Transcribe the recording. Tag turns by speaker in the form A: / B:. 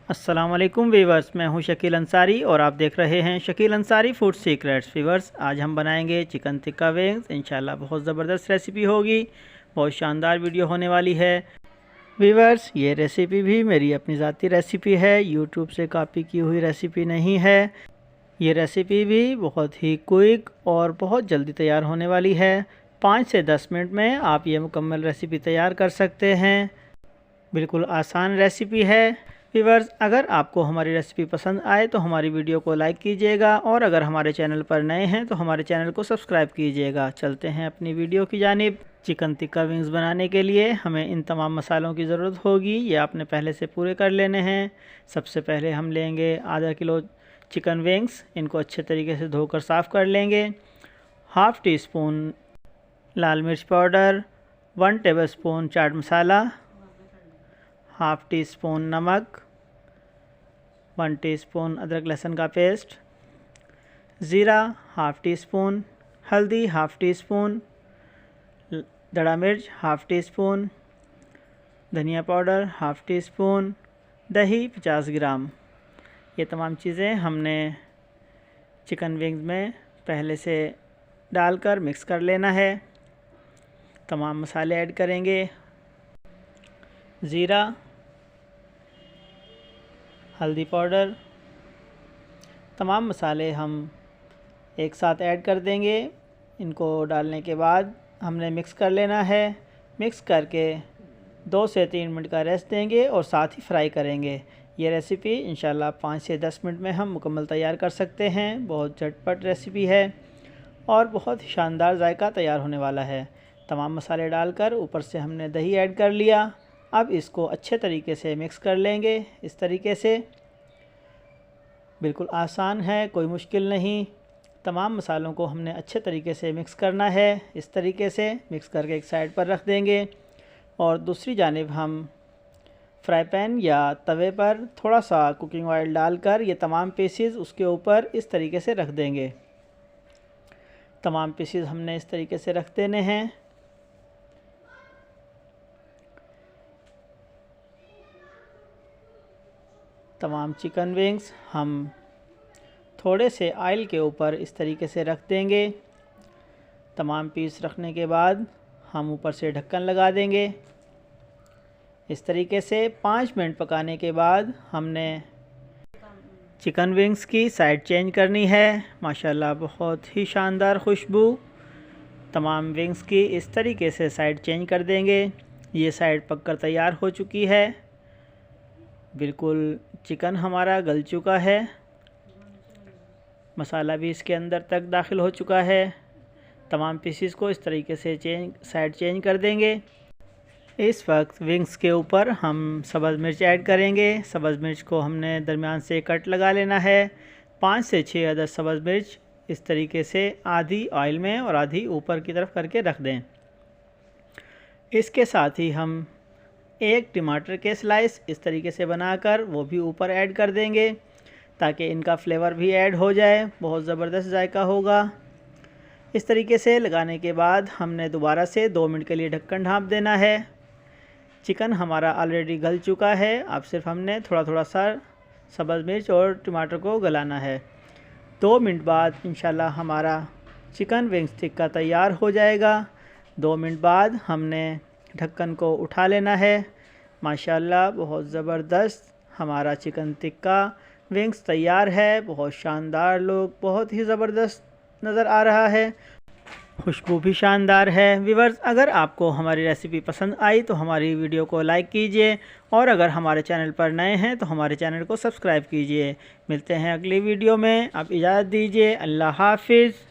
A: अस्सलाम वालेकुम वीवर्स, मैं हूं शकील अंसारी और आप देख रहे हैं Shakeel Ansari food secrets. Viewers, आज हम बनाएंगे चिकन टिक्का विंग्स। इंशाल्लाह बहुत ज़बरदस्त रेसिपी होगी, बहुत शानदार वीडियो होने वाली है। वीवर्स, ये रेसिपी भी मेरी अपनी ज़ाती रेसिपी है, यूट्यूब से कॉपी की हुई रेसिपी नहीं है। ये रेसिपी भी बहुत ही क्विक और बहुत जल्दी तैयार होने वाली है। 5 से 10 मिनट में आप ये मुकम्मल रेसिपी तैयार कर सकते हैं। बिल्कुल आसान रेसिपी है। व्यूअर्स, अगर आपको हमारी रेसिपी पसंद आए तो हमारी वीडियो को लाइक कीजिएगा और अगर हमारे चैनल पर नए हैं तो हमारे चैनल को सब्सक्राइब कीजिएगा। चलते हैं अपनी वीडियो की जानिब। चिकन टिक्का विंग्स बनाने के लिए हमें इन तमाम मसालों की ज़रूरत होगी, ये आपने पहले से पूरे कर लेने हैं। सबसे पहले हम लेंगे आधा किलो चिकन विंग्स। इनको अच्छे तरीके से धोकर साफ़ कर लेंगे। हाफ़ टी स्पून लाल मिर्च powder, 1 table spoon chaat masala, half tea spoon नमक, 1 टीस्पून अदरक लहसुन का पेस्ट, ज़ीरा हाफ़ टी स्पून, हल्दी हाफ़ टी स्पून, दड़ा मिर्च हाफ़ टी स्पून, धनिया पाउडर हाफ़ टी स्पून, दही 50 ग्राम। ये तमाम चीज़ें हमने चिकन विंग्स में पहले से डालकर मिक्स कर लेना है। तमाम मसाले ऐड करेंगे। ज़ीरा, हल्दी पाउडर, तमाम मसाले हम एक साथ ऐड कर देंगे। इनको डालने के बाद हमने मिक्स कर लेना है। मिक्स करके 2 से 3 मिनट का रेस्ट देंगे और साथ ही फ्राई करेंगे। ये रेसिपी इंशाल्लाह 5 से 10 मिनट में हम मुकम्मल तैयार कर सकते हैं। बहुत झटपट रेसिपी है और बहुत ही शानदार जायका तैयार होने वाला है। तमाम मसाले डालकर ऊपर से हमने दही ऐड कर लिया। अब इसको अच्छे तरीके से मिक्स कर लेंगे। इस तरीके से बिल्कुल आसान है, कोई मुश्किल नहीं। तमाम मसालों को हमने अच्छे तरीके से मिक्स करना है। इस तरीके से मिक्स करके एक साइड पर रख देंगे और दूसरी जानिब हम फ्राई पैन या तवे पर थोड़ा सा कुकिंग ऑयल डालकर ये तमाम पीसेस उसके ऊपर इस तरीके से रख देंगे। तमाम पीसेस हमने इस तरीके से रख देने हैं। तमाम चिकन विंग्स हम थोड़े से ऑयल के ऊपर इस तरीके से रख देंगे। तमाम पीस रखने के बाद हम ऊपर से ढक्कन लगा देंगे। इस तरीके से 5 मिनट पकाने के बाद हमने चिकन विंग्स की साइड चेंज करनी है। माशाल्लाह बहुत ही शानदार खुशबू। तमाम विंग्स की इस तरीके से साइड चेंज कर देंगे। ये साइड पककर तैयार हो चुकी है। बिल्कुल चिकन हमारा गल चुका है। मसाला भी इसके अंदर तक दाखिल हो चुका है। तमाम पीसेस को इस तरीके से साइड चेंज कर देंगे। इस वक्त विंग्स के ऊपर हम सब्ज़ मिर्च ऐड करेंगे। सब्ज़ मिर्च को हमने दरमियान से कट लगा लेना है। 5 से 6 अदद सब्ज़ मिर्च इस तरीके से आधी ऑयल में और आधी ऊपर की तरफ करके रख दें। इसके साथ ही हम 1 टमाटर के स्लाइस इस तरीके से बनाकर वो भी ऊपर ऐड कर देंगे ताकि इनका फ्लेवर भी ऐड हो जाए। बहुत ज़बरदस्त जायका होगा। इस तरीके से लगाने के बाद हमने दोबारा से 2 मिनट के लिए ढक्कन ढाँप देना है। चिकन हमारा ऑलरेडी गल चुका है। अब सिर्फ हमने थोड़ा थोड़ा सा सब्ज़ मिर्च और टमाटर को गलाना है। 2 मिनट बाद इंशाल्लाह हमारा चिकन विंग्स टिक्का तैयार हो जाएगा। 2 मिनट बाद हमने ढक्कन को उठा लेना है। माशाल्लाह बहुत ज़बरदस्त हमारा चिकन टिक्का विंग्स तैयार है। बहुत शानदार लुक, बहुत ही ज़बरदस्त नज़र आ रहा है। खुशबू भी शानदार है। व्यूअर्स, अगर आपको हमारी रेसिपी पसंद आई तो हमारी वीडियो को लाइक कीजिए और अगर हमारे चैनल पर नए हैं तो हमारे चैनल को सब्सक्राइब कीजिए। मिलते हैं अगली वीडियो में। आप इजाज़त दीजिए। अल्लाह हाफिज़।